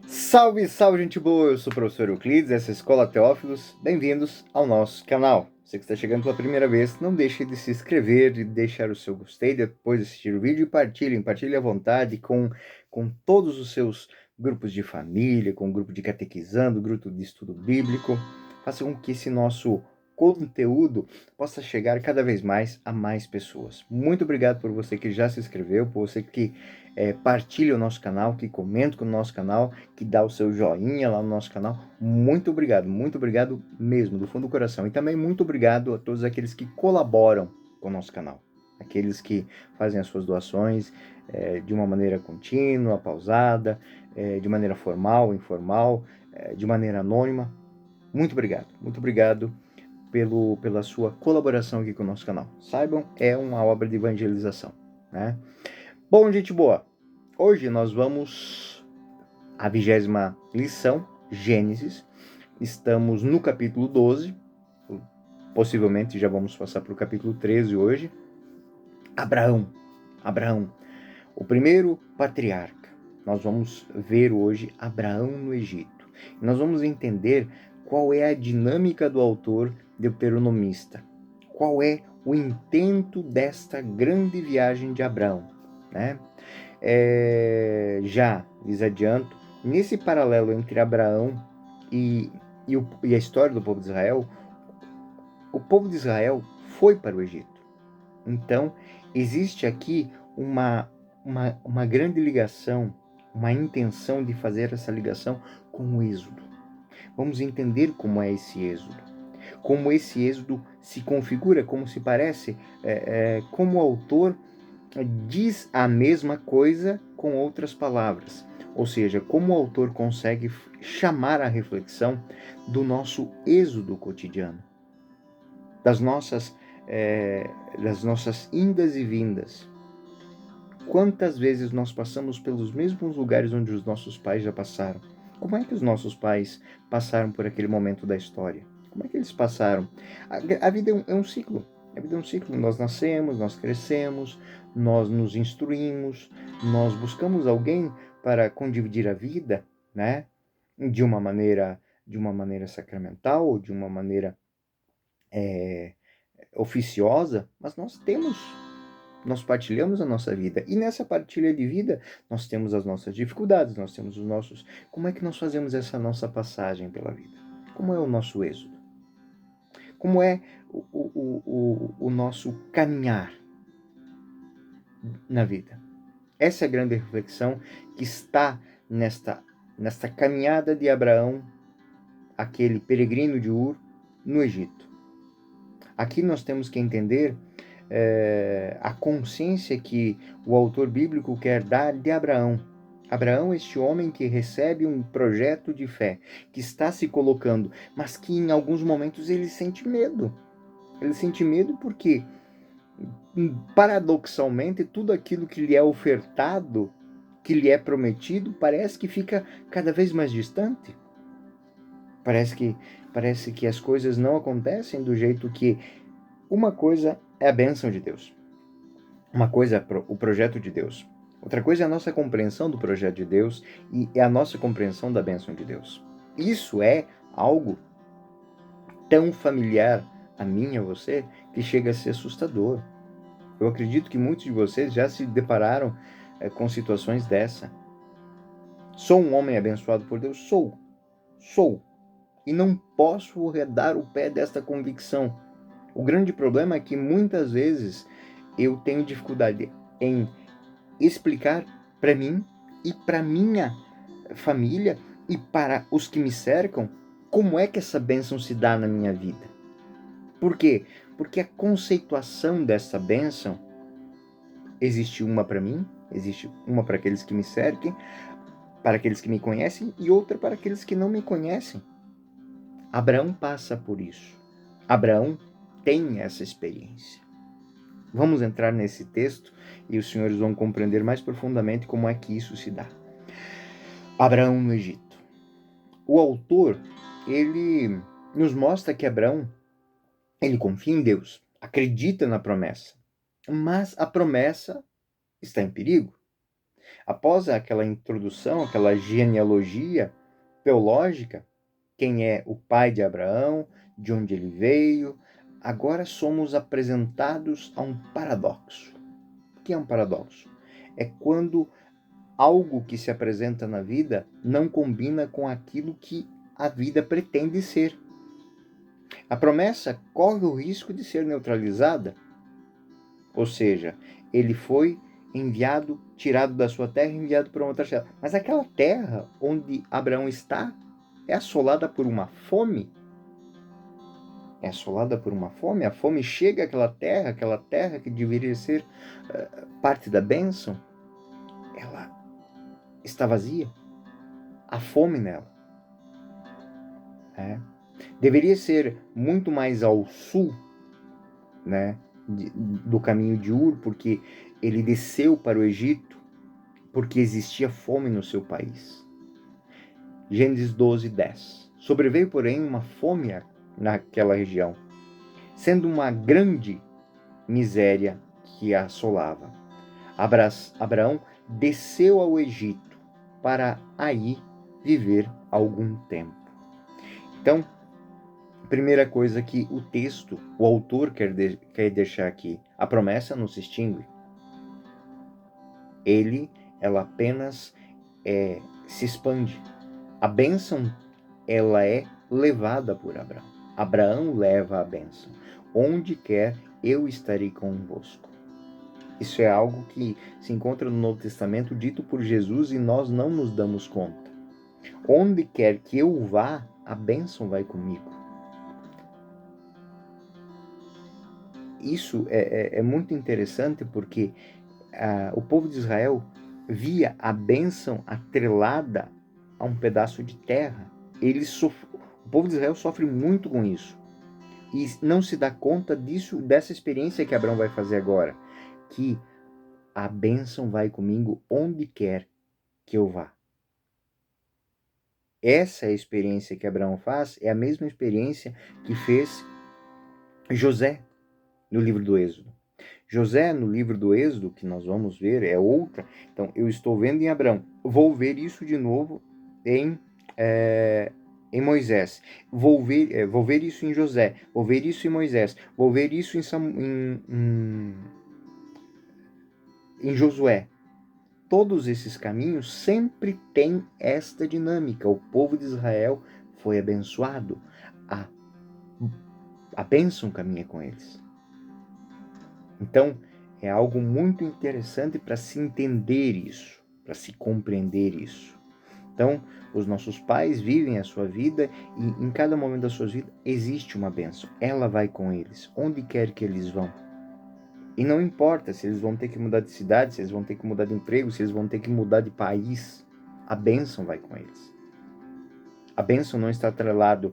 Salve, salve, gente boa! Eu sou o professor Euclides, essa é a Escola Teófilos. Bem-vindos ao nosso canal. Você que está chegando pela primeira vez, não deixe de se inscrever, de deixar o seu gostei depois de assistir o vídeo e partilhe à vontade com todos os seus grupos de família, com o grupo de catequizando, grupo de estudo bíblico. Faça com que esse nosso conteúdo possa chegar cada vez mais a mais pessoas. Muito obrigado por você que já se inscreveu, por você que partilha o nosso canal, que comenta com o nosso canal, que dá o seu joinha lá no nosso canal. Muito obrigado mesmo, do fundo do coração. E também muito obrigado a todos aqueles que colaboram com o nosso canal. Aqueles que fazem as suas doações de uma maneira contínua, pausada, de maneira formal, informal, de maneira anônima. Muito obrigado pela sua colaboração aqui com o nosso canal. Saibam, é uma obra de evangelização, né? Bom, gente boa, hoje nós vamos à 20ª lição, Gênesis. Estamos no capítulo 12, possivelmente já vamos passar para o capítulo 13 hoje. Abraão, o primeiro patriarca. Nós vamos ver hoje Abraão no Egito. Nós vamos entender qual é a dinâmica do autor deuteronomista. Qual é o intento desta grande viagem de Abraão, né? Já lhes adianto, nesse paralelo entre Abraão e a história do povo de Israel, o povo de Israel foi para o Egito. Então, existe aqui uma grande ligação, uma intenção de fazer essa ligação com o êxodo. Vamos entender como é esse êxodo, como esse êxodo se configura, como se parece, como o autor diz a mesma coisa com outras palavras. Ou seja, como o autor consegue chamar a reflexão do nosso êxodo cotidiano, das nossas indas e vindas. Quantas vezes nós passamos pelos mesmos lugares onde os nossos pais já passaram? Como é que os nossos pais passaram por aquele momento da história? Como é que eles passaram? A vida é um ciclo. A vida é um ciclo. Nós nascemos, nós crescemos, nós nos instruímos, nós buscamos alguém para condividir a vida, né? De uma maneira sacramental, ou de uma maneira oficiosa, mas nós partilhamos a nossa vida. E nessa partilha de vida, nós temos as nossas dificuldades, nós temos os nossos... Como é que nós fazemos essa nossa passagem pela vida? Como é o nosso êxodo? Como é o nosso caminhar na vida? Essa é a grande reflexão que está nesta caminhada de Abraão, aquele peregrino de Ur, no Egito. Aqui nós temos que entender a consciência que o autor bíblico quer dar de Abraão. Abraão, este homem que recebe um projeto de fé, que está se colocando, mas que em alguns momentos ele sente medo. Ele sente medo porque, paradoxalmente, tudo aquilo que lhe é ofertado, que lhe é prometido, parece que fica cada vez mais distante. Parece que as coisas não acontecem do jeito que... Uma coisa é a bênção de Deus. Uma coisa é o projeto de Deus. Outra coisa é a nossa compreensão do projeto de Deus e é a nossa compreensão da bênção de Deus. Isso é algo tão familiar a mim e a você que chega a ser assustador. Eu acredito que muitos de vocês já se depararam com situações dessa. Sou um homem abençoado por Deus? Sou. E não posso arredar o pé desta convicção. O grande problema é que muitas vezes eu tenho dificuldade em explicar para mim e para minha família e para os que me cercam como é que essa bênção se dá na minha vida. Por quê? Porque a conceituação dessa bênção existe uma para mim, existe uma para aqueles que me cerquem, para aqueles que me conhecem e outra para aqueles que não me conhecem. Abraão passa por isso. Abraão tem essa experiência. Vamos entrar nesse texto e os senhores vão compreender mais profundamente como é que isso se dá. Abraão no Egito. O autor, ele nos mostra que Abraão, ele confia em Deus, acredita na promessa, mas a promessa está em perigo. Após aquela introdução, aquela genealogia teológica, quem é o pai de Abraão, de onde ele veio, agora somos apresentados a um paradoxo. O que é um paradoxo? É quando algo que se apresenta na vida não combina com aquilo que a vida pretende ser. A promessa corre o risco de ser neutralizada, ou seja, ele foi enviado, tirado da sua terra e enviado para outra terra. Mas aquela terra onde Abraão está é assolada por uma fome. É assolada por uma fome. A fome chega àquela terra que deveria ser parte da bênção, ela está vazia. Há fome nela. Deveria ser muito mais ao sul, né, do caminho de Ur, porque ele desceu para o Egito porque existia fome no seu país. Gênesis 12, 10. Sobreveio, porém, uma fome naquela região, sendo uma grande miséria que a assolava. Abraão desceu ao Egito para aí viver algum tempo. Então, primeira coisa que o texto, o autor quer deixar aqui, a promessa não se extingue. Ela apenas se expande. A bênção, ela é levada por Abraão. Abraão leva a bênção. Onde quer, eu estarei convosco. Isso é algo que se encontra no Novo Testamento, dito por Jesus, e nós não nos damos conta. Onde quer que eu vá, a bênção vai comigo. Isso é muito interessante porque o povo de Israel via a bênção atrelada a um pedaço de terra. O povo de Israel sofre muito com isso e não se dá conta dessa experiência que Abraão vai fazer agora, que a bênção vai comigo onde quer que eu vá. Essa experiência que Abraão faz é a mesma experiência que fez José no livro do Êxodo. José, no livro do Êxodo, que nós vamos ver, é outra. Então, eu estou vendo em Abraão. Vou ver isso de novo em Moisés. Vou ver isso em José. Vou ver isso em Moisés. Vou ver isso em Josué. Todos esses caminhos sempre têm esta dinâmica. O povo de Israel foi abençoado. A bênção caminha com eles. Então, é algo muito interessante para se entender isso, para se compreender isso. Então, os nossos pais vivem a sua vida e em cada momento da sua vida existe uma bênção. Ela vai com eles, onde quer que eles vão. E não importa se eles vão ter que mudar de cidade, se eles vão ter que mudar de emprego, se eles vão ter que mudar de país, a bênção vai com eles. A bênção não está atrelado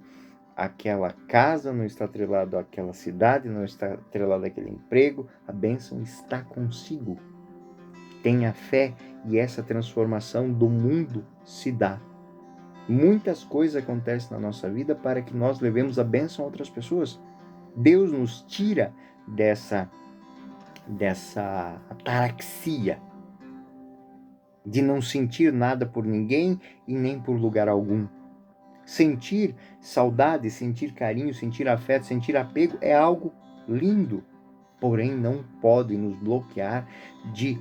àquela casa, não está atrelado àquela cidade, não está atrelado àquele emprego, a bênção está consigo. Tenha fé e essa transformação do mundo se dá. Muitas coisas acontecem na nossa vida para que nós levemos a bênção a outras pessoas. Deus nos tira dessa ataraxia de não sentir nada por ninguém e nem por lugar algum. Sentir saudade, sentir carinho, sentir afeto, sentir apego é algo lindo, porém não pode nos bloquear de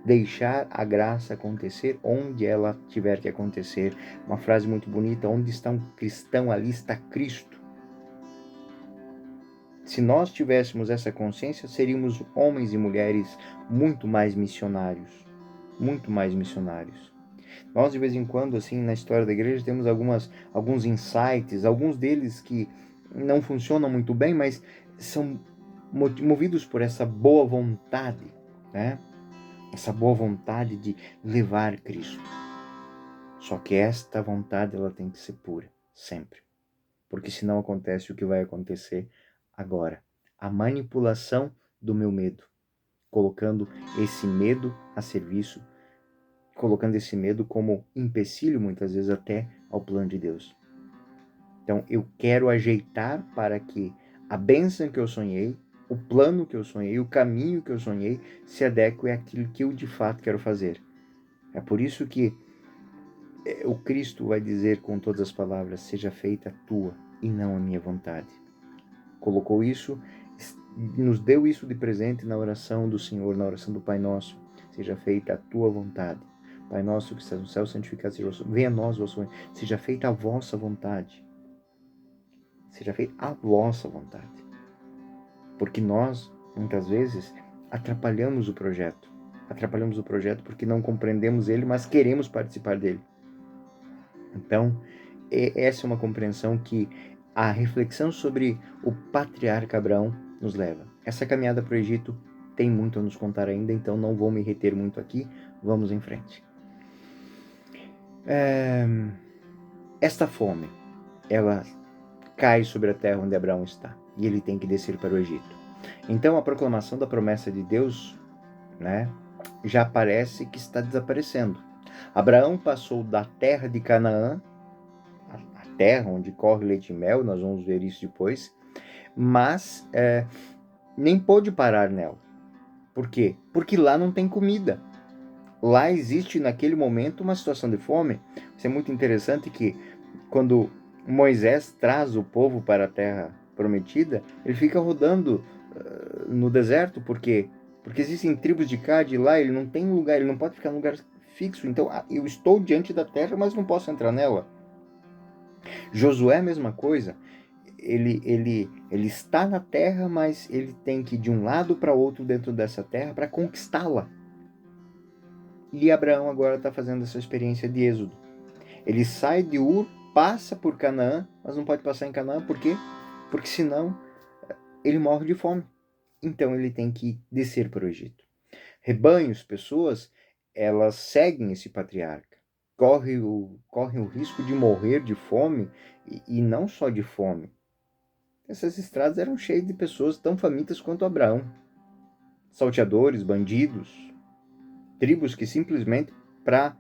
deixar a graça acontecer onde ela tiver que acontecer. Uma frase muito bonita: onde está um cristão, ali está Cristo. Se nós tivéssemos essa consciência, seríamos homens e mulheres muito mais missionários. Muito mais missionários. Nós, de vez em quando, assim, na história da igreja, temos alguns insights, alguns deles que não funcionam muito bem, mas são movidos por essa boa vontade, né? Essa boa vontade de levar Cristo. Só que esta vontade, ela tem que ser pura, sempre. Porque senão acontece o que vai acontecer agora. A manipulação do meu medo. Colocando esse medo a serviço, colocando esse medo como empecilho, muitas vezes até ao plano de Deus. Então, eu quero ajeitar para que a bênção que eu sonhei, o plano que eu sonhei, o caminho que eu sonhei, se adeque àquilo que eu de fato quero fazer. É por isso que o Cristo vai dizer com todas as palavras: seja feita a tua e não a minha vontade. Colocou isso, nos deu isso de presente na oração do Senhor, na oração do Pai Nosso. Seja feita a tua vontade. Pai nosso que estás no céu, santificado seja o vosso nome. Venha a nós o vosso reino. Seja feita a vossa vontade. Seja feita a vossa vontade. Porque nós, muitas vezes, atrapalhamos o projeto. Atrapalhamos o projeto porque não compreendemos ele, mas queremos participar dele. Então, essa é uma compreensão que a reflexão sobre o patriarca Abraão nos leva. Essa caminhada para o Egito tem muito a nos contar ainda, então não vou me reter muito aqui. Vamos em frente. Esta fome, ela cai sobre a terra onde Abraão está, e ele tem que descer para o Egito. Então a proclamação da promessa de Deus, né, já parece que está desaparecendo. Abraão passou da terra de Canaã, a terra onde corre leite e mel, nós vamos ver isso depois, mas nem pôde parar nela. Por quê? Porque lá não tem comida. Lá existe naquele momento uma situação de fome. Isso é muito interessante que quando Moisés traz o povo para a terra prometida, ele fica rodando no deserto, porque existem tribos de cá, de lá, ele não tem lugar, ele não pode ficar num lugar fixo. Então, eu estou diante da terra, mas não posso entrar nela. Josué é a mesma coisa. Ele está na terra, mas ele tem que ir de um lado para outro dentro dessa terra para conquistá-la. E Abraão agora está fazendo essa experiência de êxodo. Ele sai de Ur, passa por Canaã, mas não pode passar em Canaã, por quê? Porque senão ele morre de fome. Então ele tem que descer para o Egito. Rebanhos, pessoas, elas seguem esse patriarca. Correm o risco de morrer de fome, e não só de fome. Essas estradas eram cheias de pessoas tão famintas quanto Abraão. Salteadores, bandidos, tribos que simplesmente, para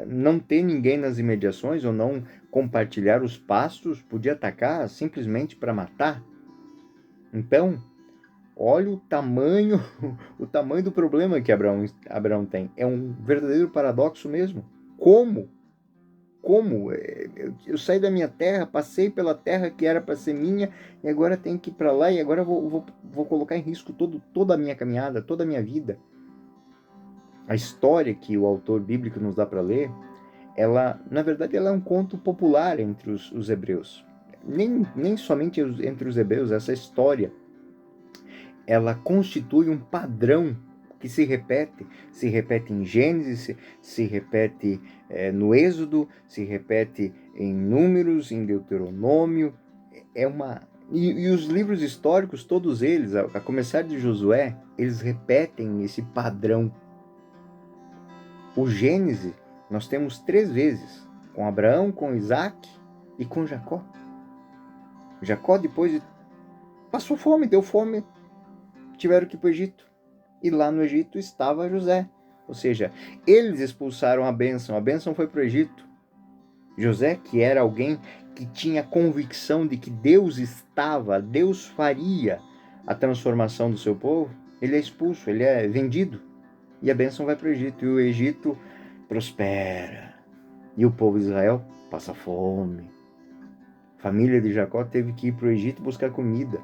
não ter ninguém nas imediações ou não compartilhar os pastos, podia atacar simplesmente para matar. Então, olha o tamanho do problema que Abraão tem. É um verdadeiro paradoxo mesmo. Como? Eu saí da minha terra, passei pela terra que era para ser minha, e agora tenho que ir para lá, e agora vou colocar em risco toda a minha caminhada, toda a minha vida. A história que o autor bíblico nos dá para ler, na verdade, ela é um conto popular entre os hebreus. Nem somente entre os hebreus, essa história, ela constitui um padrão que se repete em Gênesis, se repete no Êxodo, se repete em Números, em Deuteronômio. E os livros históricos, todos eles, a começar de Josué, eles repetem esse padrão. O Gênesis nós temos 3 vezes, com Abraão, com Isaac e com Jacó. Jacó depois passou fome, deu fome, tiveram que ir para o Egito. E lá no Egito estava José. Ou seja, eles expulsaram a bênção foi para o Egito. José, que era alguém que tinha convicção de que Deus faria a transformação do seu povo, ele é expulso, ele é vendido. E a bênção vai para o Egito. E o Egito prospera. E o povo de Israel passa fome. A família de Jacó teve que ir para o Egito buscar comida.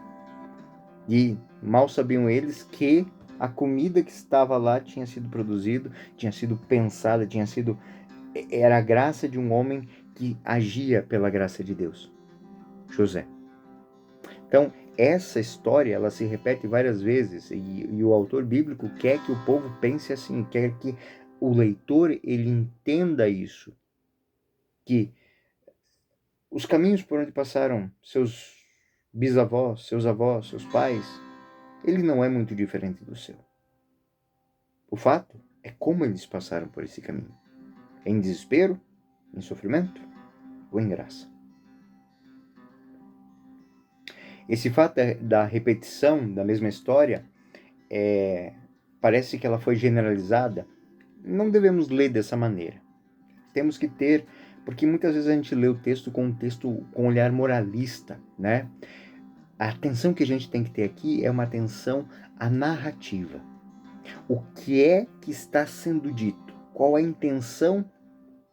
E mal sabiam eles que a comida que estava lá tinha sido produzida, tinha sido pensada, era a graça de um homem que agia pela graça de Deus, José. Então, essa história, ela se repete várias vezes, e o autor bíblico quer que o povo pense assim, quer que o leitor ele entenda isso, que os caminhos por onde passaram seus bisavós, seus avós, seus pais, ele não é muito diferente do seu. O fato é como eles passaram por esse caminho. Em desespero, em sofrimento ou em graça. Esse fato da repetição da mesma história, parece que ela foi generalizada. Não devemos ler dessa maneira. Temos que ter, porque muitas vezes a gente lê o texto com um olhar moralista, né? A atenção que a gente tem que ter aqui é uma atenção à narrativa. O que é que está sendo dito? qual a intenção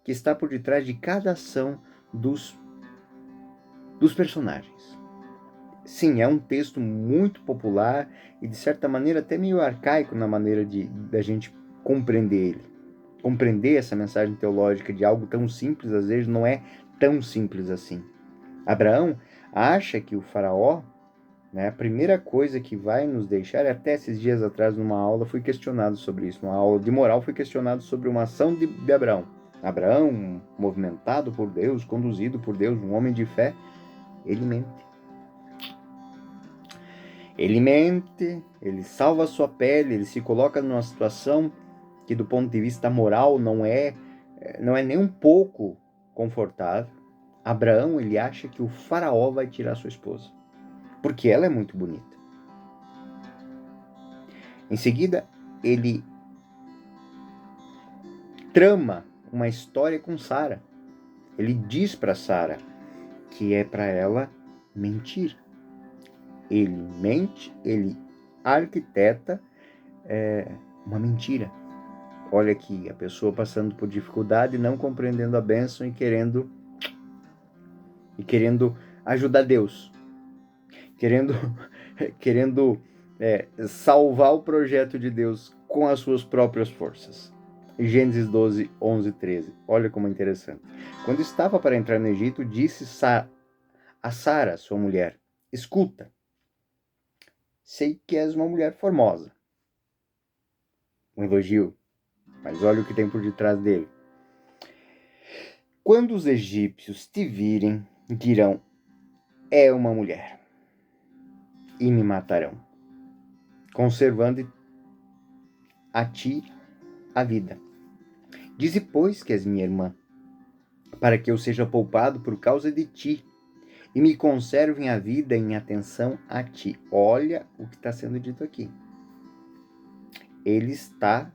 que está por detrás de cada ação dos personagens. Sim, é um texto muito popular e, de certa maneira, até meio arcaico na maneira da gente compreender ele. Compreender essa mensagem teológica de algo tão simples, às vezes, não é tão simples assim. Abraão acha que o faraó, né, a primeira coisa que vai nos deixar, até esses dias atrás, numa aula, fui questionado sobre isso. Numa aula de moral, fui questionado sobre uma ação de Abraão. Abraão, movimentado por Deus, conduzido por Deus, um homem de fé, ele mente. Ele mente, ele salva a sua pele, ele se coloca numa situação que do ponto de vista moral não é nem um pouco confortável. Abraão, ele acha que o faraó vai tirar sua esposa, porque ela é muito bonita. Em seguida, ele trama uma história com Sara. Ele diz para Sara que é para ela mentir. Ele mente, ele arquiteta uma mentira. Olha aqui, a pessoa passando por dificuldade, não compreendendo a bênção e querendo ajudar Deus, querendo salvar o projeto de Deus com as suas próprias forças. Gênesis 12, 11, 13. Olha como é interessante. Quando estava para entrar no Egito, disse a Sara, sua mulher: escuta, sei que és uma mulher formosa. Um elogio, mas olha o que tem por detrás dele. Quando os egípcios te virem, dirão: é uma mulher, e me matarão, conservando a ti a vida. Dize, pois, que és minha irmã, para que eu seja poupado por causa de ti, e me conservem a vida em atenção a ti. Olha o que está sendo dito aqui. Ele está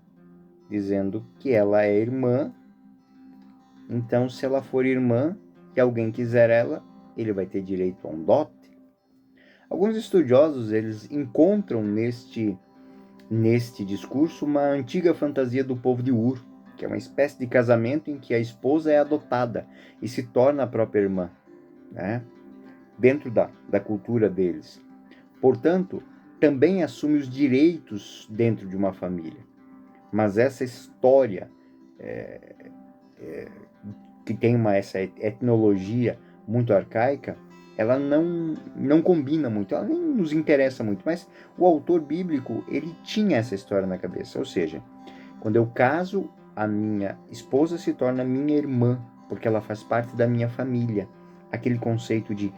dizendo que ela é irmã, então se ela for irmã e alguém quiser ela, ele vai ter direito a um dote. Alguns estudiosos, eles encontram neste discurso uma antiga fantasia do povo de Ur, que é uma espécie de casamento em que a esposa é adotada e se torna a própria irmã, né? Dentro da cultura deles. Portanto, também assume os direitos dentro de uma família. Mas essa história que tem essa etnologia muito arcaica, ela não combina muito, ela nem nos interessa muito, mas o autor bíblico, ele tinha essa história na cabeça, ou seja, quando eu caso, a minha esposa se torna minha irmã, porque ela faz parte da minha família, aquele conceito de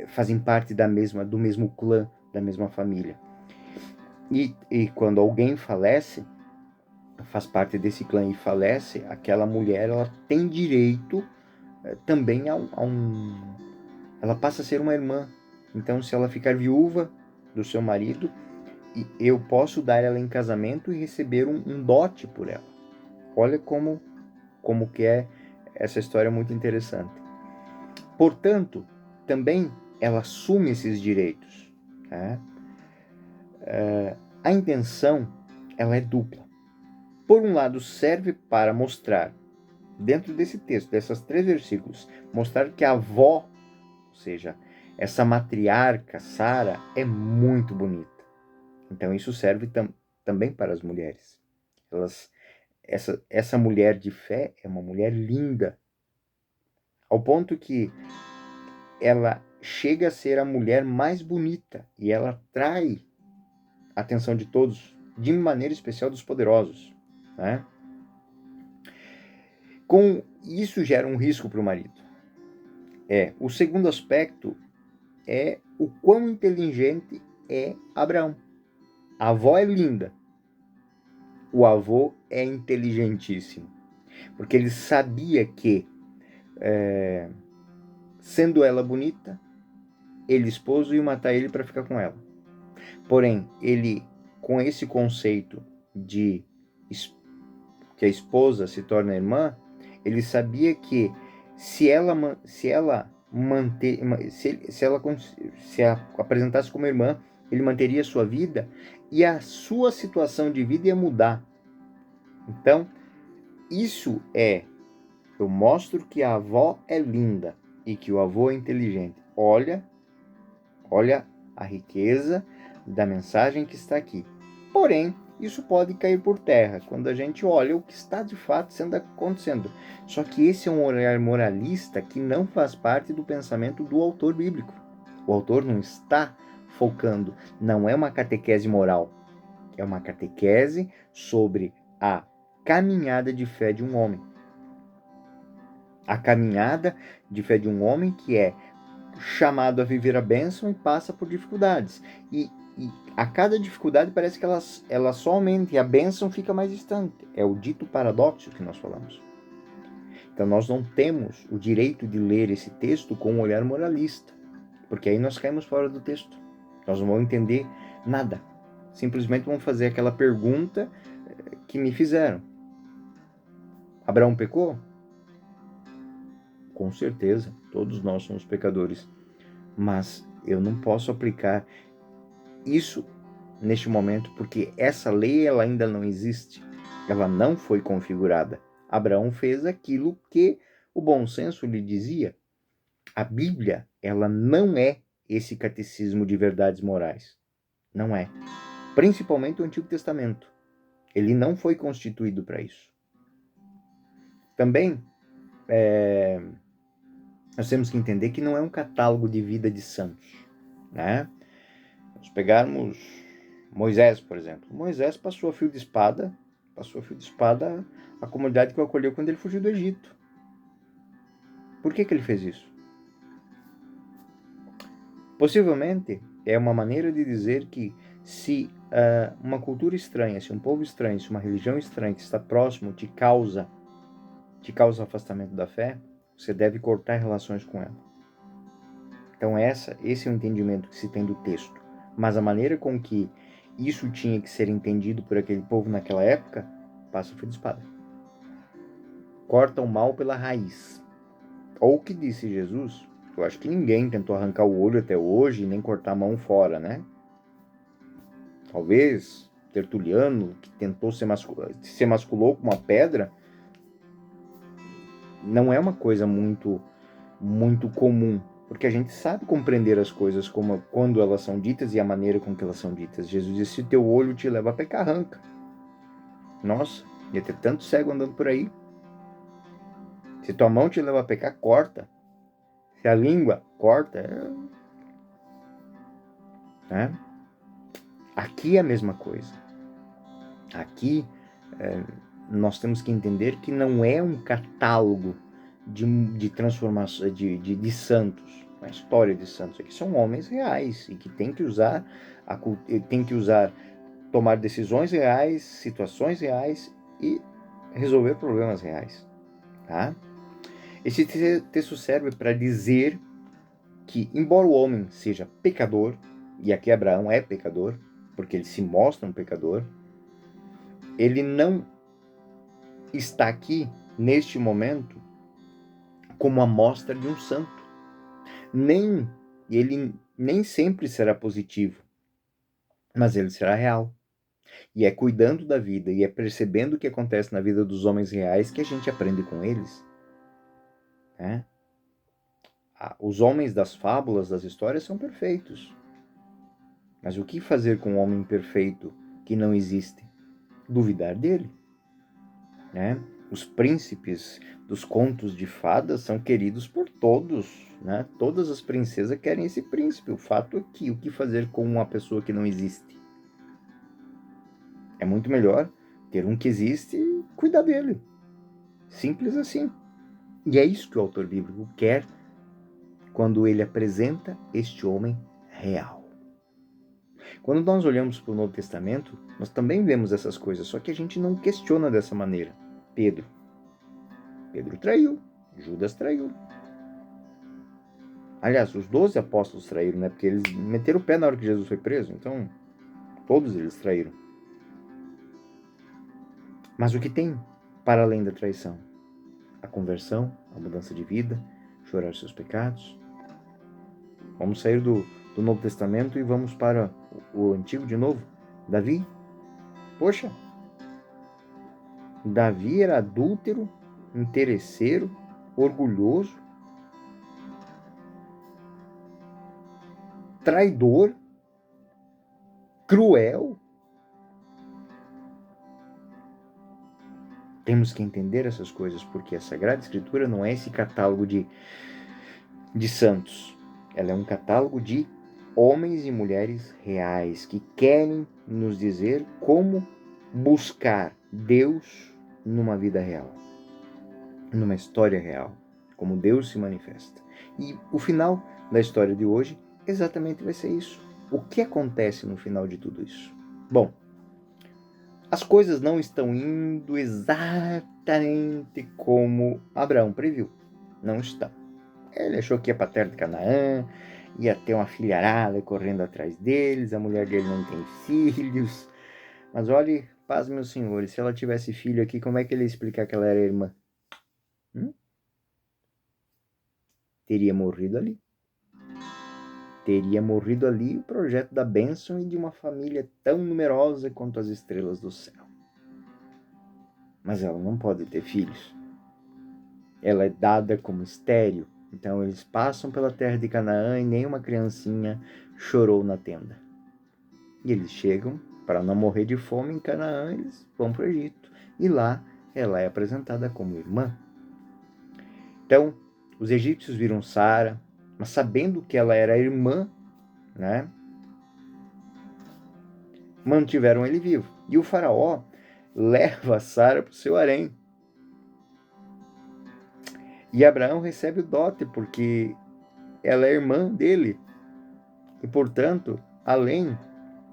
fazem parte do mesmo clã, da mesma família. E quando alguém falece, faz parte desse clã e falece, aquela mulher, ela tem direito também ela passa a ser uma irmã. Então, se ela ficar viúva do seu marido, eu posso dar ela em casamento e receber um dote por ela. Olha como que é essa história muito interessante. Portanto, também ela assume esses direitos. Né? A intenção, ela é dupla. Por um lado, serve para mostrar, dentro desse texto, desses 3 versículos, mostrar que a avó, ou seja, essa matriarca, Sara, é muito bonita. Então isso serve também para as mulheres. Essa mulher de fé é uma mulher linda, ao ponto que ela chega a ser a mulher mais bonita e ela atrai a atenção de todos, de maneira especial dos poderosos, né? Com isso gera um risco para o marido. O segundo aspecto é o quão inteligente é Abraão. A avó é linda, o avô é inteligentíssimo, porque ele sabia que, sendo ela bonita, ele esposo ia matar ele para ficar com ela. Porém, ele, com esse conceito de que a esposa se torna irmã, ele sabia que se apresentasse como irmã, ele manteria sua vida e a sua situação de vida ia mudar. Então, isso eu mostro que a avó é linda e que o avô é inteligente. Olha a riqueza da mensagem que está aqui. Porém, isso pode cair por terra quando a gente olha o que está de fato acontecendo. Só que esse é um olhar moralista que não faz parte do pensamento do autor bíblico. O autor não está focando, não é uma catequese moral, é uma catequese sobre a caminhada de fé de um homem. A caminhada de fé de um homem que é chamado a viver a bênção e passa por dificuldades. E a cada dificuldade parece que ela só aumenta e a bênção fica mais distante. É o dito paradoxo que nós falamos. Então nós não temos o direito de ler esse texto com um olhar moralista, porque aí nós caímos fora do texto. Nós não vamos entender nada. Simplesmente vamos fazer aquela pergunta que me fizeram. Abraão pecou? Com certeza, todos nós somos pecadores. Mas eu não posso aplicar isso neste momento, porque essa lei ela ainda não existe. Ela não foi configurada. Abraão fez aquilo que o bom senso lhe dizia. A Bíblia, ela não é esse catecismo de verdades morais. Não é. Principalmente o Antigo Testamento. Ele não foi constituído para isso. Também, nós temos que entender que não é um catálogo de vida de santos, né? Nós pegarmos Moisés, por exemplo. Moisés passou a fio de espada a comunidade que o acolheu quando ele fugiu do Egito. Por que ele fez isso? Possivelmente é uma maneira de dizer que se uma cultura estranha, se um povo estranho, se uma religião estranha que está próximo te causa afastamento da fé, você deve cortar relações com ela. Então esse é o entendimento que se tem do texto. Mas a maneira com que isso tinha que ser entendido por aquele povo naquela época, passa o fio de espada. Corta o mal pela raiz. Ou o que disse Jesus, eu acho que ninguém tentou arrancar o olho até hoje, nem cortar a mão fora, né? Talvez Tertuliano, que tentou se emasculou com uma pedra, não é uma coisa muito comum, porque a gente sabe compreender as coisas como quando elas são ditas e a maneira com que elas são ditas. Jesus disse: se teu olho te leva a pecar, arranca. Nossa, ia ter tanto cego andando por aí. Se tua mão te leva a pecar, corta. Se a língua corta, né? Aqui é a mesma coisa. Aqui nós temos que entender que não é um catálogo de transformação de santos, uma história de santos. Aqui são homens reais e que tem que usar tomar decisões reais, situações reais e resolver problemas reais, tá? Esse texto serve para dizer que, embora o homem seja pecador, e aqui Abraão é pecador, porque ele se mostra um pecador, ele não está aqui, neste momento, como a mostra de um santo. Ele nem sempre será positivo, mas ele será real. E é cuidando da vida e é percebendo o que acontece na vida dos homens reais que a gente aprende com eles. Né? Os homens das fábulas, das histórias, são perfeitos. Mas o que fazer com um homem perfeito que não existe? Duvidar dele. Né? Os príncipes dos contos de fadas são queridos por todos. Né? Todas as princesas querem esse príncipe. O fato é que o que fazer com uma pessoa que não existe? É muito melhor ter um que existe e cuidar dele. Simples assim. E é isso que o autor bíblico quer quando ele apresenta este homem real. Quando nós olhamos para o Novo Testamento, nós também vemos essas coisas, só que a gente não questiona dessa maneira. Pedro traiu, Judas traiu. Aliás, os 12 apóstolos traíram, né? Porque eles meteram o pé na hora que Jesus foi preso, então todos eles traíram. Mas o que tem para além da traição? A conversão, a mudança de vida, chorar seus pecados. Vamos sair do Novo Testamento e vamos para o Antigo de novo. Davi, poxa, Davi era adúltero, interesseiro, orgulhoso, traidor, cruel. Temos que entender essas coisas, porque a Sagrada Escritura não é esse catálogo de santos. Ela é um catálogo de homens e mulheres reais que querem nos dizer como buscar Deus numa vida real, numa história real, como Deus se manifesta. E o final da história de hoje exatamente vai ser isso. O que acontece no final de tudo isso? Bom, as coisas não estão indo exatamente como Abraão previu. Não estão. Ele achou que ia para a terra de Canaã, ia ter uma filharada correndo atrás deles, a mulher dele não tem filhos. Mas olhe, paz, meus senhores, se ela tivesse filho aqui, como é que ele ia explicar que ela era irmã? Teria morrido ali. Teria morrido ali o projeto da bênção e de uma família tão numerosa quanto as estrelas do céu. Mas ela não pode ter filhos. Ela é dada como estéril. Então eles passam pela terra de Canaã e nenhuma criancinha chorou na tenda. E eles chegam, para não morrer de fome em Canaã, eles vão para o Egito. E lá ela é apresentada como irmã. Então, os egípcios viram Sara, mas sabendo que ela era irmã, né, mantiveram ele vivo. E o faraó leva Sara para o seu harém. E Abraão recebe o dote, porque ela é irmã dele. E, portanto, além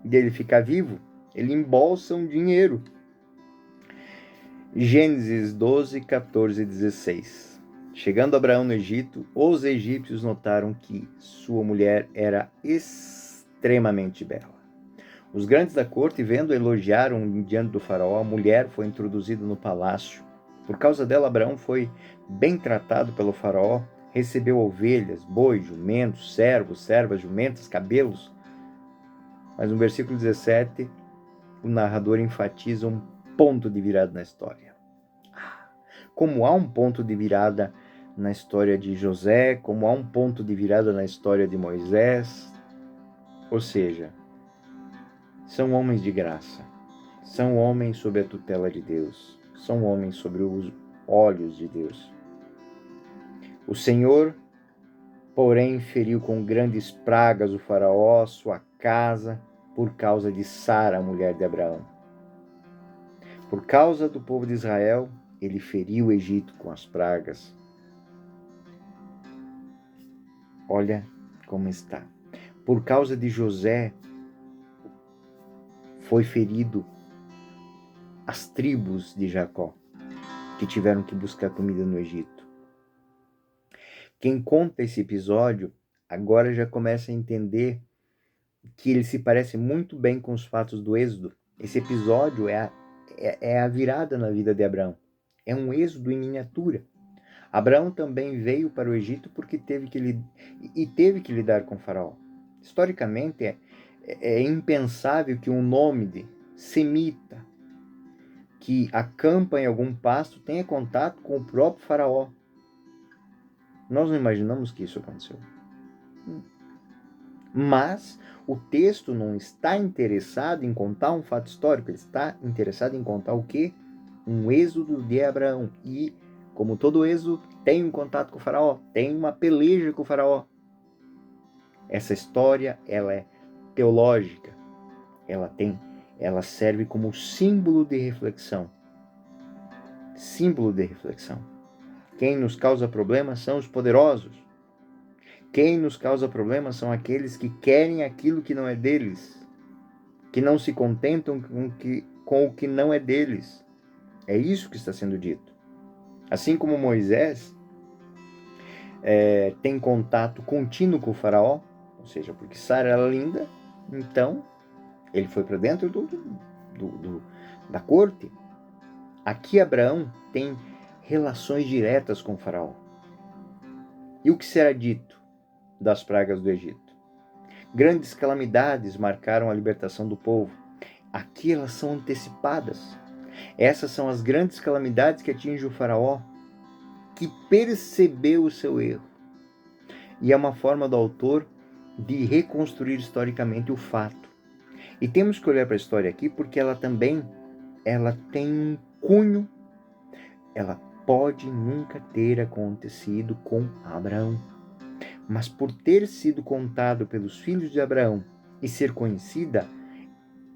dele ficar vivo, ele embolsa um dinheiro. Gênesis 12, 14 e 16. Chegando Abraão no Egito, os egípcios notaram que sua mulher era extremamente bela. Os grandes da corte, vendo, elogiaram diante do faraó. A mulher foi introduzida no palácio. Por causa dela, Abraão foi bem tratado pelo faraó, recebeu ovelhas, bois, jumentos, servos, servas, jumentas, cabelos. Mas no versículo 17, o narrador enfatiza um ponto de virada na história. Como há um ponto de virada na história de José, como há um ponto de virada na história de Moisés, ou seja, são homens de graça, são homens sob a tutela de Deus, são homens sobre os olhos de Deus. O Senhor, porém, feriu com grandes pragas o faraó, sua casa, por causa de Sara, a mulher de Abraão. Por causa do povo de Israel, ele feriu o Egito com as pragas. Olha como está. Por causa de José, foi ferido as tribos de Jacó, que tiveram que buscar comida no Egito. Quem conta esse episódio agora já começa a entender que ele se parece muito bem com os fatos do Êxodo. Esse episódio é a virada na vida de Abraão. É um êxodo em miniatura. Abraão também veio para o Egito porque teve que lidar com Faraó. Historicamente, é impensável que um nômade semita que acampa em algum pasto tenha contato com o próprio Faraó. Nós não imaginamos que isso aconteceu. Mas o texto não está interessado em contar um fato histórico, ele está interessado em contar o quê? Um êxodo de Abraão. E, como todo êxodo, tem um contato com o faraó, tem uma peleja com o faraó. Essa história, ela é teológica, ela serve como símbolo de reflexão. Símbolo de reflexão. Quem nos causa problemas são os poderosos. Quem nos causa problemas são aqueles que querem aquilo que não é deles, que não se contentam com o que não é deles. É isso que está sendo dito. Assim como Moisés tem contato contínuo com o faraó, ou seja, porque Sara era linda, então ele foi para dentro da corte. Aqui Abraão tem relações diretas com o faraó. E o que será dito das pragas do Egito? Grandes calamidades marcaram a libertação do povo. Aqui elas são antecipadas. Essas são as grandes calamidades que atingem o faraó, que percebeu o seu erro. E é uma forma do autor de reconstruir historicamente o fato. E temos que olhar para a história aqui porque ela tem um cunho, ela pode nunca ter acontecido com Abraão. Mas por ter sido contado pelos filhos de Abraão e ser conhecida,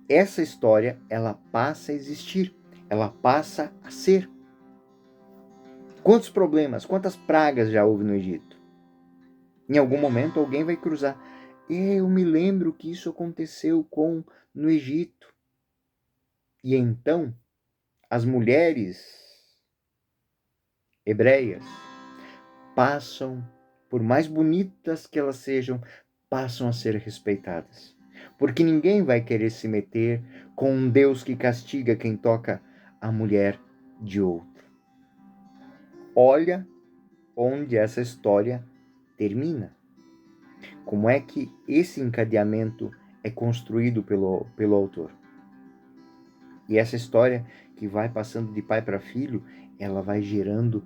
essa história, ela passa a existir, ela passa a ser. Quantos problemas, quantas pragas já houve no Egito? Em algum momento alguém vai cruzar. Eu me lembro que isso aconteceu no Egito. E então, as mulheres hebreias passam, por mais bonitas que elas sejam, passam a ser respeitadas. Porque ninguém vai querer se meter com um Deus que castiga quem toca a mulher de outro. Olha onde essa história termina. Como é que esse encadeamento é construído pelo autor. E essa história que vai passando de pai para filho, ela vai gerando,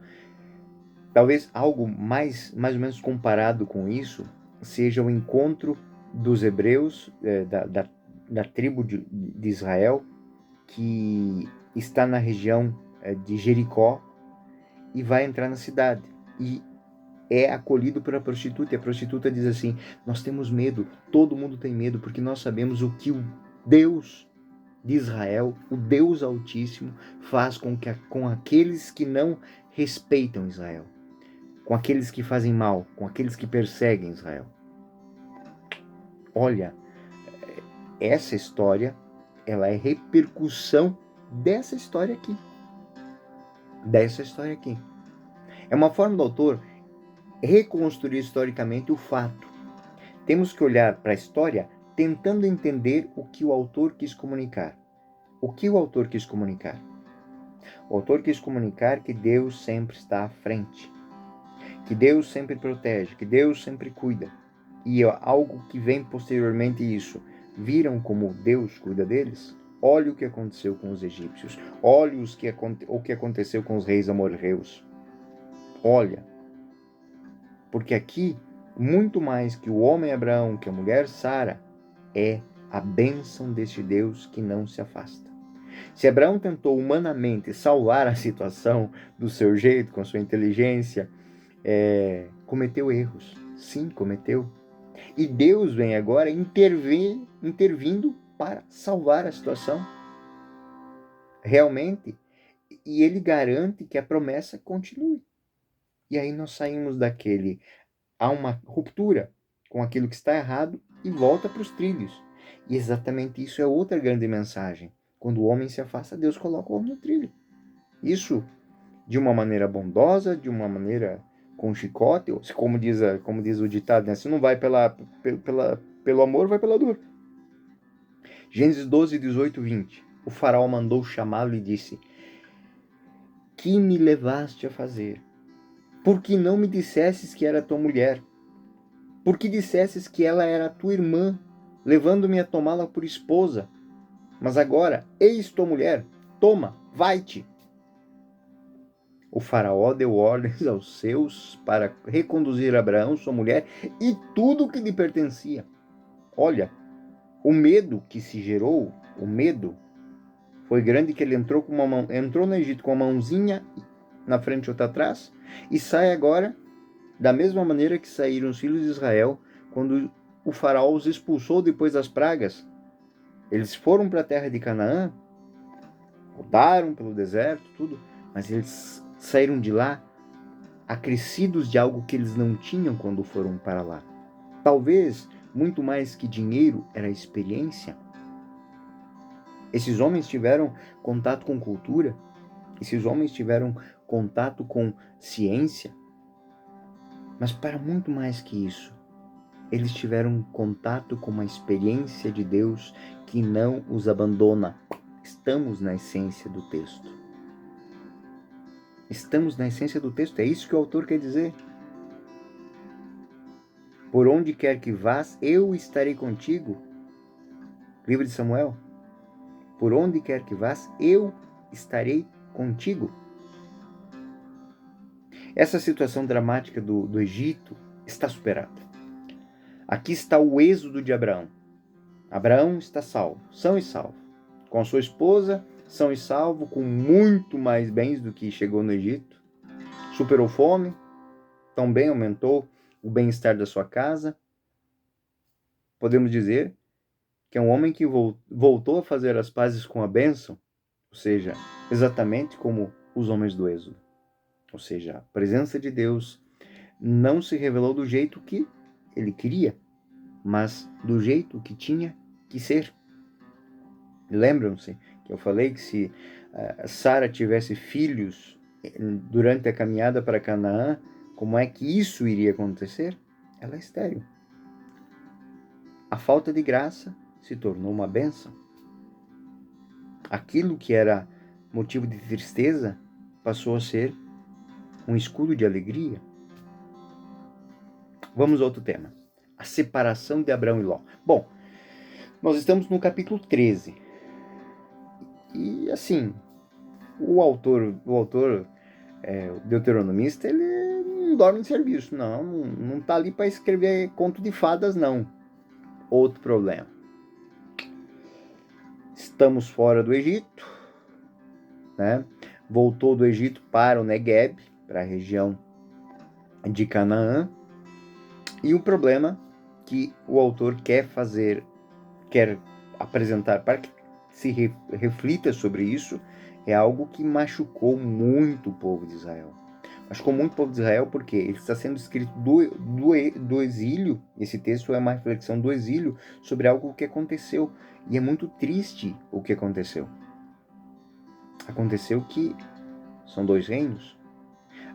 talvez algo mais ou menos comparado com isso, seja o encontro dos hebreus, da tribo de Israel, que está na região de Jericó e vai entrar na cidade. E é acolhido pela prostituta, e a prostituta diz assim: nós temos medo, todo mundo tem medo, porque nós sabemos o que o Deus de Israel, o Deus Altíssimo, faz com aqueles que não respeitam Israel, com aqueles que fazem mal, com aqueles que perseguem Israel. Olha, essa história, ela é repercussão dessa história aqui. É uma forma do autor reconstruir historicamente o fato. Temos que olhar para a história tentando entender o que o autor quis comunicar. O que o autor quis comunicar? O autor quis comunicar que Deus sempre está à frente, que Deus sempre protege, que Deus sempre cuida. E algo que vem posteriormente isso, viram como Deus cuida deles? Olha o que aconteceu com os egípcios, olha o que aconteceu com os reis amorreus. Olha, porque aqui, muito mais que o homem Abraão, que a mulher Sara, é a bênção deste Deus que não se afasta. Se Abraão tentou humanamente salvar a situação do seu jeito, com a sua inteligência, cometeu erros. Sim, cometeu. E Deus vem agora intervindo para salvar a situação. Realmente. E ele garante que a promessa continue. E aí nós saímos há uma ruptura com aquilo que está errado e volta para os trilhos. E exatamente isso é outra grande mensagem. Quando o homem se afasta, Deus coloca o homem no trilho. Isso de uma maneira bondosa, de uma maneira com chicote, como diz o ditado, né? Se não vai pelo amor, vai pela dor. Gênesis 12, 18, 20. O faraó mandou chamá-lo e disse: que me levaste a fazer? Por que não me dissesses que era tua mulher? Por que dissesses que ela era tua irmã, levando-me a tomá-la por esposa? Mas agora, eis tua mulher, toma, vai-te. O faraó deu ordens aos seus para reconduzir Abraão, sua mulher, e tudo o que lhe pertencia. Olha, o medo que se gerou, o medo, foi grande que ele entrou no Egito com uma mãozinha na frente e outra atrás, e sai agora da mesma maneira que saíram os filhos de Israel quando o faraó os expulsou depois das pragas. Eles foram para a terra de Canaã, rodaram pelo deserto, tudo, mas eles saíram de lá acrescidos de algo que eles não tinham quando foram para lá. Talvez, muito mais que dinheiro, era experiência. Esses homens tiveram contato com cultura, esses homens tiveram contato com ciência, mas para muito mais que isso, eles tiveram contato com uma experiência de Deus que não os abandona. Estamos na essência do texto. Estamos na essência do texto, é isso que o autor quer dizer. Por onde quer que vás, eu estarei contigo. Livro de Samuel. Por onde quer que vás, eu estarei contigo. Essa situação dramática do Egito está superada. Aqui está o êxodo de Abraão. Abraão está salvo, são e salvo. Com a sua esposa, são e salvo, com muito mais bens do que chegou no Egito. Superou fome, também aumentou o bem-estar da sua casa. Podemos dizer que é um homem que voltou a fazer as pazes com a bênção, ou seja, exatamente como os homens do êxodo. Ou seja, a presença de Deus não se revelou do jeito que ele queria, mas do jeito que tinha que ser. Lembram-se que eu falei que se Sara tivesse filhos durante a caminhada para Canaã, como é que isso iria acontecer? Ela é estéril. A falta de graça se tornou uma bênção. Aquilo que era motivo de tristeza passou a ser um escudo de alegria. Vamos a outro tema. A separação de Abraão e Ló. Bom, nós estamos no capítulo 13. E assim, o autor o deuteronomista, ele não dorme em serviço, não tá ali para escrever conto de fadas, não. Outro problema. Estamos fora do Egito, né? Voltou do Egito para o Negueb, para a região de Canaã. E o problema que o autor quer apresentar para que se reflita sobre isso, é algo que machucou muito o povo de Israel. Machucou muito o povo de Israel porque ele está sendo escrito do exílio. Esse texto é uma reflexão do exílio sobre algo que aconteceu. E é muito triste o que aconteceu. Aconteceu que são dois reinos.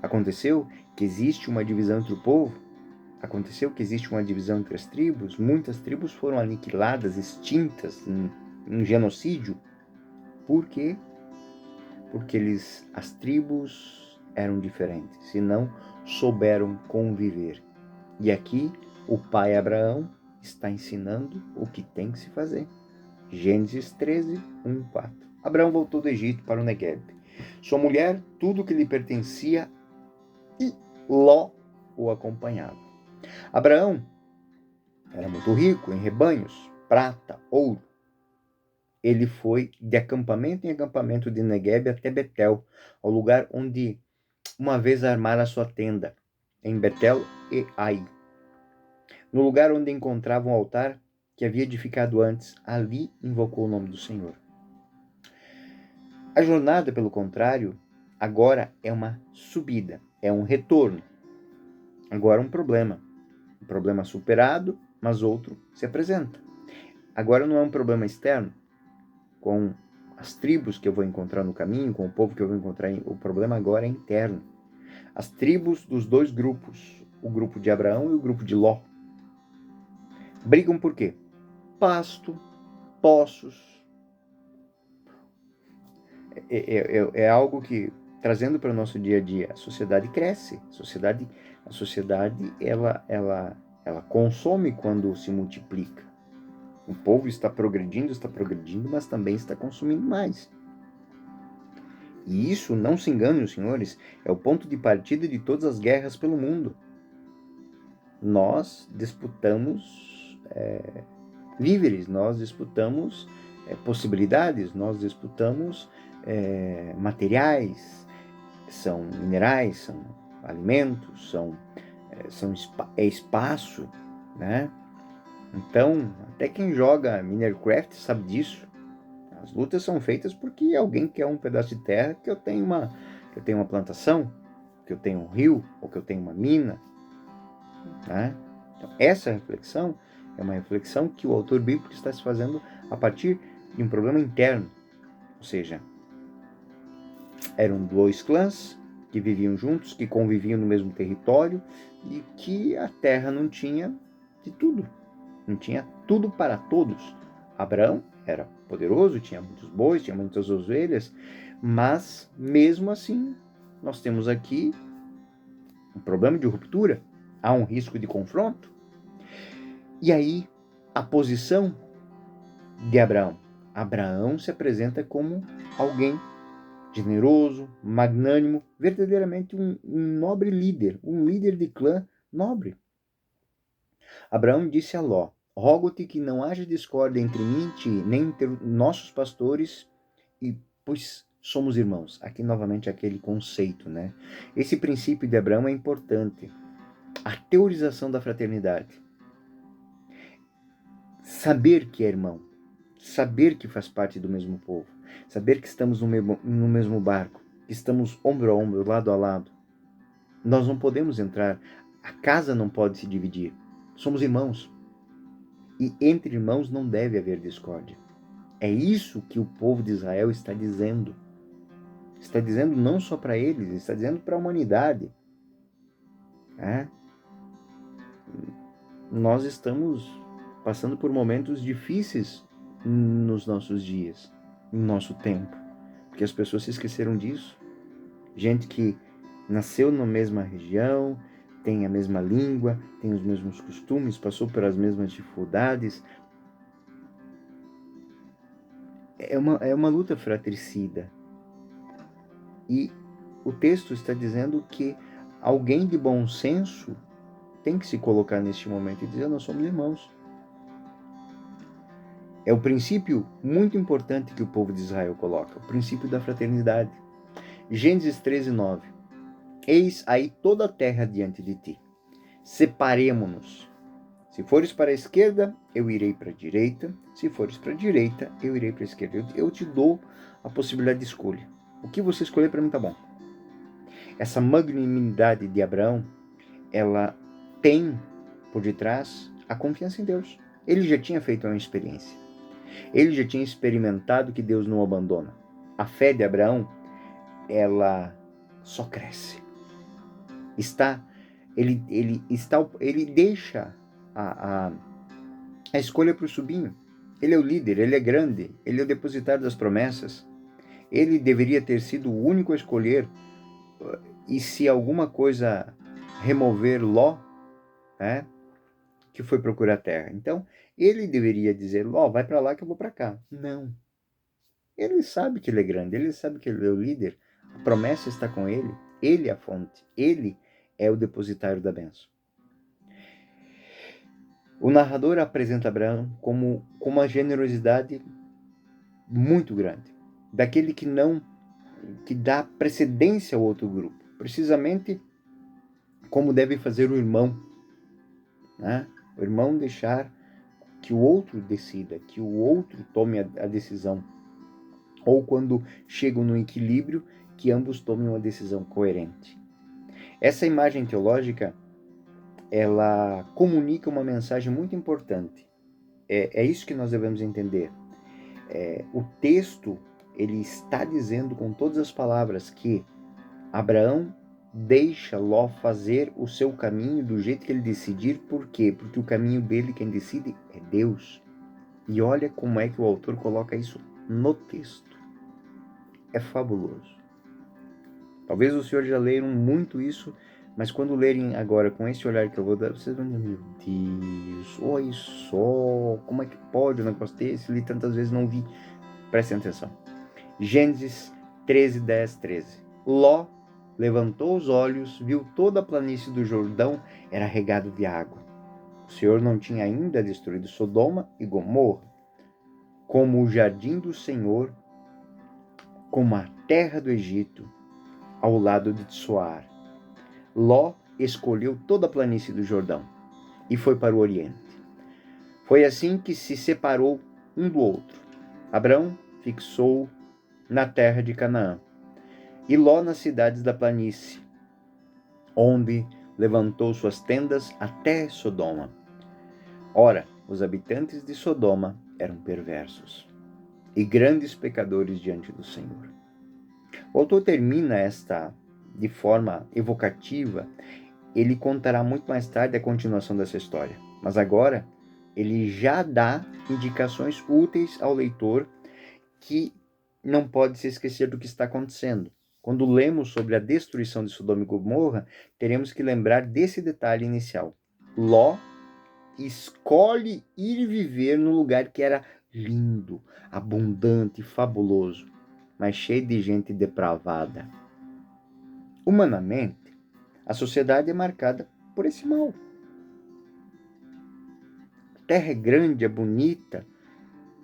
Aconteceu que existe uma divisão entre o povo. Aconteceu que existe uma divisão entre as tribos. Muitas tribos foram aniquiladas, extintas, em genocídio. Por quê? Porque as tribos eram diferentes e não souberam conviver. E aqui o pai Abraão está ensinando o que tem que se fazer. Gênesis 13, 1, 4. Abraão voltou do Egito para o Negueb. Sua mulher, tudo que lhe pertencia, e Ló o acompanhava. Abraão era muito rico em rebanhos, prata, ouro. Ele foi de acampamento em acampamento de Negueb até Betel, ao lugar onde uma vez armara sua tenda, em Betel e Ai. No lugar onde encontrava um altar que havia edificado antes, ali invocou o nome do Senhor. A jornada, pelo contrário, agora é uma subida, é um retorno. Agora um problema superado, mas outro se apresenta. Agora não é um problema externo, com as tribos que eu vou encontrar no caminho, com o povo que eu vou encontrar. O problema agora é interno. As tribos dos dois grupos, o grupo de Abraão e o grupo de Ló, brigam por quê? Pasto, poços. É algo que, trazendo para o nosso dia a dia, a sociedade cresce. A sociedade ela consome quando se multiplica. O povo está progredindo, mas também está consumindo mais. E isso, não se enganem, senhores, é o ponto de partida de todas as guerras pelo mundo. Nós disputamos víveres, nós disputamos possibilidades, nós disputamos materiais, são minerais, são alimentos, é espaço, né? Então, até quem joga Minecraft sabe disso. As lutas são feitas porque alguém quer um pedaço de terra, que eu tenho uma plantação, que eu tenho um rio, ou que eu tenho uma mina, né? Então, essa reflexão é uma reflexão que o autor bíblico está se fazendo a partir de um problema interno. Ou seja, eram dois clãs que viviam juntos, que conviviam no mesmo território e que a terra não tinha de tudo. Não tinha tudo para todos. Abraão era poderoso, tinha muitos bois, tinha muitas ovelhas, mas mesmo assim nós temos aqui um problema de ruptura, há um risco de confronto. E aí a posição de Abraão. Abraão se apresenta como alguém generoso, magnânimo, verdadeiramente um nobre líder, um líder de clã nobre. Abraão disse a Ló: rogo-te que não haja discórdia entre mim e ti, nem entre nossos pastores, e pois somos irmãos. Aqui novamente aquele conceito, né? Esse princípio de Abraão é importante. A teorização da fraternidade. Saber que é irmão, saber que faz parte do mesmo povo, saber que estamos no mesmo barco, que estamos ombro a ombro, lado a lado. Nós não podemos entrar, a casa não pode se dividir. Somos irmãos. E entre irmãos não deve haver discórdia. É isso que o povo de Israel está dizendo. Está dizendo não só para eles, está dizendo para a humanidade. Nós estamos passando por momentos difíceis nos nossos dias, no nosso tempo, porque as pessoas se esqueceram disso. Gente que nasceu na mesma região, tem a mesma língua, tem os mesmos costumes, passou pelas mesmas dificuldades. É uma luta fratricida. E o texto está dizendo que alguém de bom senso tem que se colocar neste momento e dizer: nós somos irmãos. É o princípio muito importante que o povo de Israel coloca, o princípio da fraternidade. Gênesis 13:9. Eis aí toda a terra diante de ti. Separemo-nos. Se fores para a esquerda, eu irei para a direita. Se fores para a direita, eu irei para a esquerda. Eu te dou a possibilidade de escolha. O que você escolher para mim tá bom. Essa magnanimidade de Abraão, ela tem por detrás a confiança em Deus. Ele já tinha feito uma experiência. Ele já tinha experimentado que Deus não abandona. A fé de Abraão, ela só cresce. Ele deixa a escolha para o sobrinho. Ele é o líder, ele é grande, ele é o depositário das promessas. Ele deveria ter sido o único a escolher. E se alguma coisa remover Ló, que foi procurar a terra. Então, ele deveria dizer: Ló, vai para lá que eu vou para cá. Não. Ele sabe que ele é grande, ele sabe que ele é o líder. A promessa está com ele. Ele é a fonte. Ele é o depositário da bênção. O narrador apresenta Abraão com uma generosidade muito grande. Daquele que dá precedência ao outro grupo. Precisamente como deve fazer o irmão. O irmão deixar que o outro decida, que o outro tome a decisão. Ou quando chegam no equilíbrio, que ambos tomem uma decisão coerente. Essa imagem teológica, ela comunica uma mensagem muito importante. É isso que nós devemos entender. O texto, ele está dizendo com todas as palavras que Abraão deixa Ló fazer o seu caminho do jeito que ele decidir. Por quê? Porque o caminho dele, quem decide, é Deus. E olha como é que o autor coloca isso no texto. É fabuloso. Talvez os senhores já leram muito isso, mas quando lerem agora com esse olhar que eu vou dar, vocês vão dizer: meu Deus, olha só, como é que pode um negócio desse? Li tantas vezes, não vi. Prestem atenção. Gênesis 13:10, 13. Ló levantou os olhos, viu toda a planície do Jordão era regada de água. O Senhor não tinha ainda destruído Sodoma e Gomorra, como o jardim do Senhor, como a terra do Egito, ao lado de Tsoar. Ló escolheu toda a planície do Jordão e foi para o Oriente. Foi assim que se separou um do outro. Abraão fixou na terra de Canaã e Ló nas cidades da planície, onde levantou suas tendas até Sodoma. Ora, os habitantes de Sodoma eram perversos e grandes pecadores diante do Senhor. O autor termina esta de forma evocativa. Ele contará muito mais tarde a continuação dessa história, mas agora ele já dá indicações úteis ao leitor que não pode se esquecer do que está acontecendo. Quando lemos sobre a destruição de Sodoma e Gomorra, teremos que lembrar desse detalhe inicial. Ló escolhe ir viver num lugar que era lindo, abundante, fabuloso. mas cheio de gente depravada. Humanamente, a sociedade é marcada por esse mal. A terra é grande, é bonita,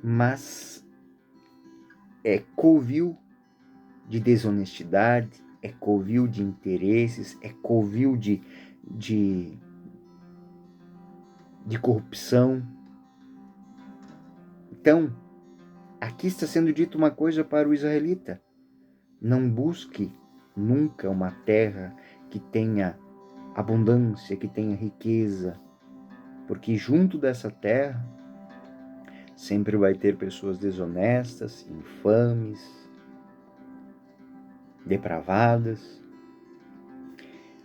mas é covil de desonestidade, é covil de interesses, é covil de corrupção. Então, aqui está sendo dito uma coisa para o israelita: não busque nunca uma terra que tenha abundância, que tenha riqueza, porque junto dessa terra sempre vai ter pessoas desonestas, infames, depravadas.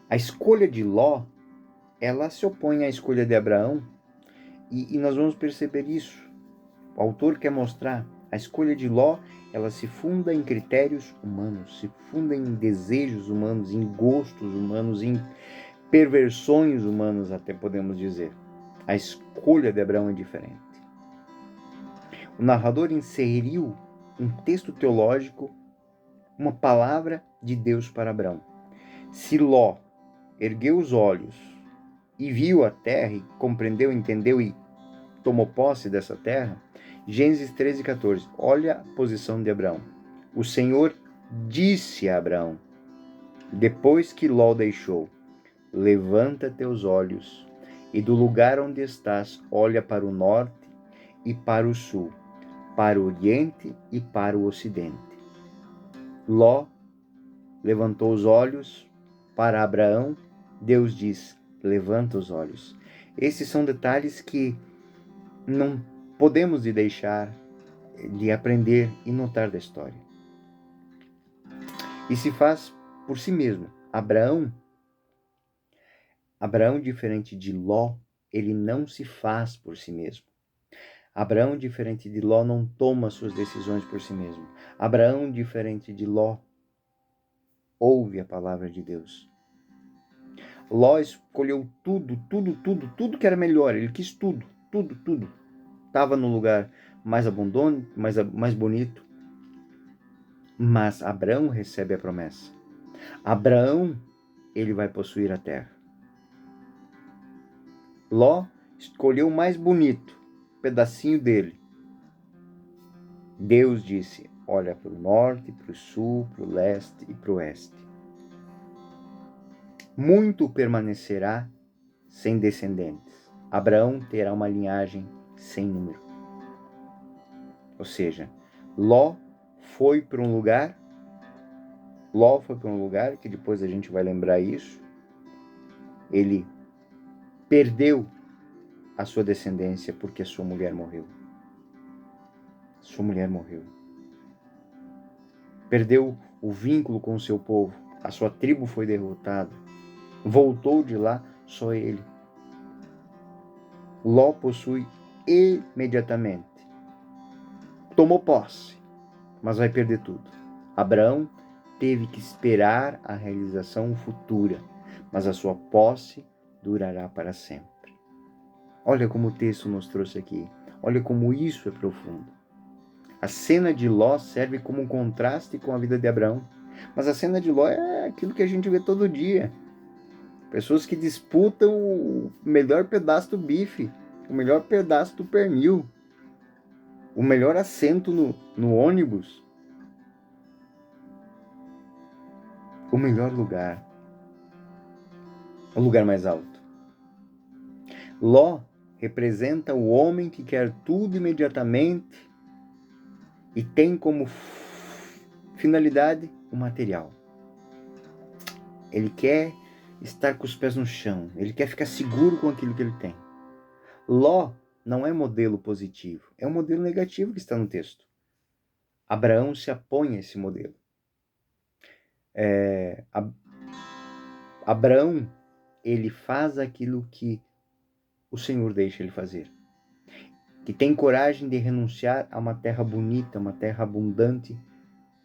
A escolha de Ló, ela se opõe à escolha de Abraão, e nós vamos perceber isso. O autor quer mostrar: a escolha de Ló, ela se funda em critérios humanos, se funda em desejos humanos, em gostos humanos, em perversões humanas, até podemos dizer. A escolha de Abraão é diferente. O narrador inseriu um texto teológico, uma palavra de Deus para Abraão. Se Ló ergueu os olhos e viu a terra, e compreendeu, entendeu e tomou posse dessa terra, Gênesis 13:14, olha a posição de Abraão. O Senhor disse a Abraão, depois que Ló deixou: levanta teus olhos e do lugar onde estás, olha para o norte e para o sul, para o oriente e para o ocidente. Ló levantou os olhos para Abraão. Deus diz: levanta os olhos. Esses são detalhes que não podemos deixar de aprender e notar da história. E se faz por si mesmo. Abraão, diferente de Ló, ele não se faz por si mesmo. Abraão, diferente de Ló, não toma suas decisões por si mesmo. Abraão, diferente de Ló, ouve a palavra de Deus. Ló escolheu tudo que era melhor. Ele quis tudo. Estava no lugar mais abundante, mais bonito. Mas Abraão recebe a promessa. Abraão, ele vai possuir a terra. Ló escolheu o mais bonito, pedacinho dele. Deus disse: olha para o norte, para o sul, para o leste e para o oeste. Muito permanecerá sem descendentes. Abraão terá uma linhagem sem número. Ou seja, Ló foi para um lugar que depois a gente vai lembrar isso. Ele perdeu a sua descendência porque a sua mulher morreu. Perdeu o vínculo com o seu povo. A sua tribo foi derrotada. Voltou de lá só ele. Ló possui imediatamente. Tomou posse, mas vai perder tudo. Abraão teve que esperar a realização futura, mas a sua posse durará para sempre. Olha como o texto nos trouxe aqui. Olha como isso é profundo. A cena de Ló serve como um contraste com a vida de Abraão. Mas a cena de Ló é aquilo que a gente vê todo dia. Pessoas que disputam o melhor pedaço do bife, o melhor pedaço do pernil, o melhor assento no ônibus, o melhor lugar, o lugar mais alto. Ló representa o homem que quer tudo imediatamente e tem como finalidade o material. Ele quer estar com os pés no chão, ele quer ficar seguro com aquilo que ele tem. Ló não é modelo positivo, é um modelo negativo que está no texto. Abraão se opõe a esse modelo. Abraão, ele faz aquilo que o Senhor deixa ele fazer. Que tem coragem de renunciar a uma terra bonita, uma terra abundante,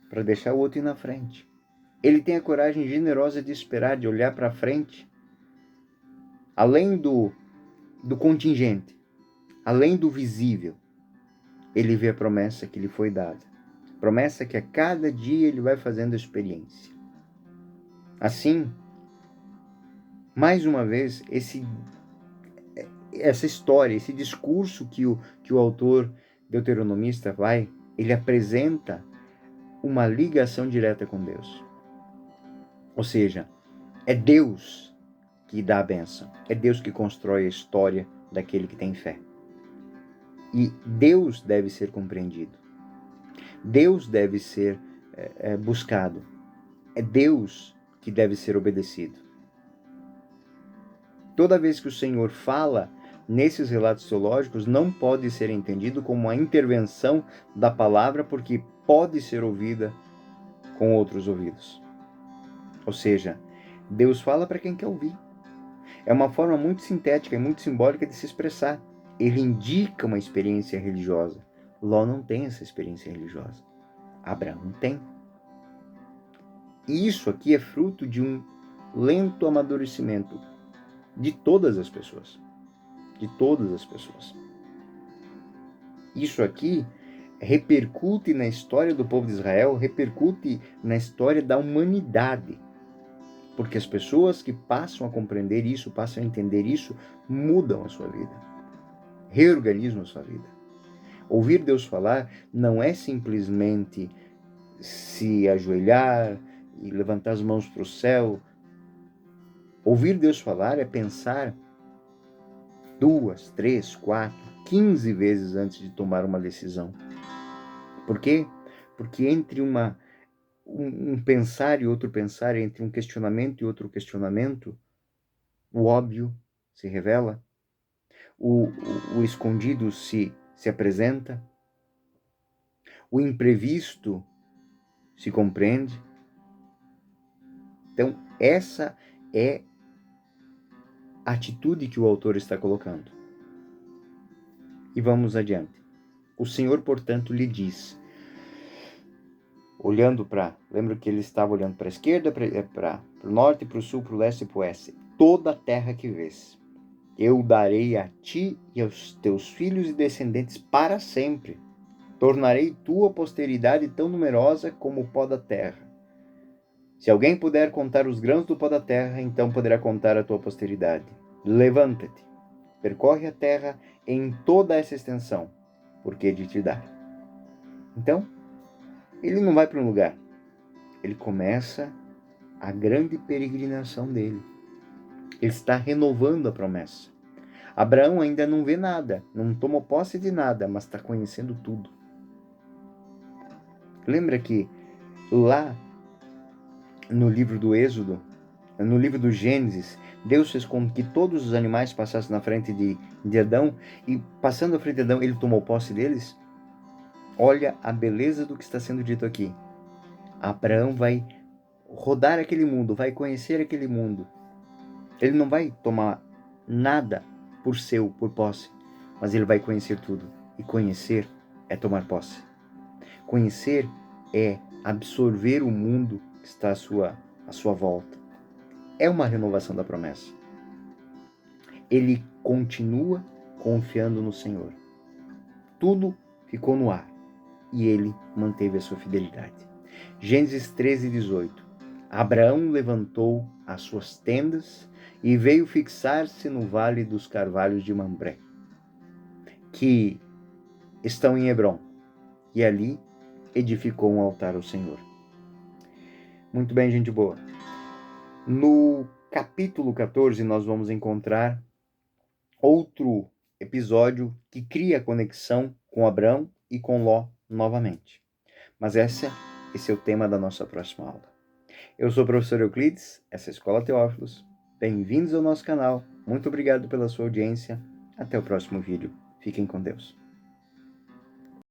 para deixar o outro ir na frente. Ele tem a coragem generosa de esperar, de olhar para frente, além do contingente, além do visível. Ele vê a promessa que lhe foi dada. Promessa que a cada dia ele vai fazendo experiência. Assim, mais uma vez, essa história, esse discurso que o autor deuteronomista ele apresenta uma ligação direta com Deus. Ou seja, é Deus que dá a bênção. É Deus que constrói a história daquele que tem fé. E Deus deve ser compreendido. Deus deve ser buscado. É Deus que deve ser obedecido. Toda vez que o Senhor fala nesses relatos teológicos, não pode ser entendido como uma intervenção da palavra, porque pode ser ouvida com outros ouvidos. Ou seja, Deus fala para quem quer ouvir. É uma forma muito sintética e muito simbólica de se expressar. Ele indica uma experiência religiosa. Ló não tem essa experiência religiosa. Abraão tem. E isso aqui é fruto de um lento amadurecimento de todas as pessoas. De todas as pessoas. Isso aqui repercute na história do povo de Israel, repercute na história da humanidade. Porque as pessoas que passam a compreender isso, passam a entender isso, mudam a sua vida. Reorganizam a sua vida. Ouvir Deus falar não é simplesmente se ajoelhar e levantar as mãos para o céu. Ouvir Deus falar é pensar 2, 3, 4, 15 vezes antes de tomar uma decisão. Por quê? Porque entre um pensar e outro pensar, entre um questionamento e outro questionamento, o óbvio se revela, o escondido se apresenta, o imprevisto se compreende. Então, essa é a atitude que o autor está colocando. E vamos adiante. O Senhor, portanto, lhe diz, lembra que ele estava olhando para a esquerda, para o norte, para o sul, para o leste e para o oeste. Toda a terra que vês, eu darei a ti e aos teus filhos e descendentes para sempre. Tornarei tua posteridade tão numerosa como o pó da terra. Se alguém puder contar os grãos do pó da terra, então poderá contar a tua posteridade. Levanta-te, percorre a terra em toda essa extensão, porque de te dar. Então, ele não vai para um lugar. Ele começa a grande peregrinação dele. Ele está renovando a promessa. Abraão ainda não vê nada, não tomou posse de nada, mas está conhecendo tudo. Lembra que lá no livro do Êxodo, no livro do Gênesis, Deus fez com que todos os animais passassem na frente de Adão, e passando à frente de Adão, ele tomou posse deles? Olha a beleza do que está sendo dito aqui. Abraão vai rodar aquele mundo, vai conhecer aquele mundo. Ele não vai tomar nada por posse, mas ele vai conhecer tudo. E conhecer é tomar posse. Conhecer é absorver o mundo que está à sua volta. É uma renovação da promessa. Ele continua confiando no Senhor. Tudo ficou no ar e ele manteve a sua fidelidade. Gênesis 13:18. Abraão levantou as suas tendas e veio fixar-se no vale dos carvalhos de Mambré, que estão em Hebrom, e ali edificou um altar ao Senhor. Muito bem, gente boa. No capítulo 14, nós vamos encontrar outro episódio que cria conexão com Abraão e com Ló novamente. Mas esse é o tema da nossa próxima aula. Eu sou o professor Euclides, essa é a Escola Teófilos. Bem-vindos ao nosso canal. Muito obrigado pela sua audiência. Até o próximo vídeo. Fiquem com Deus.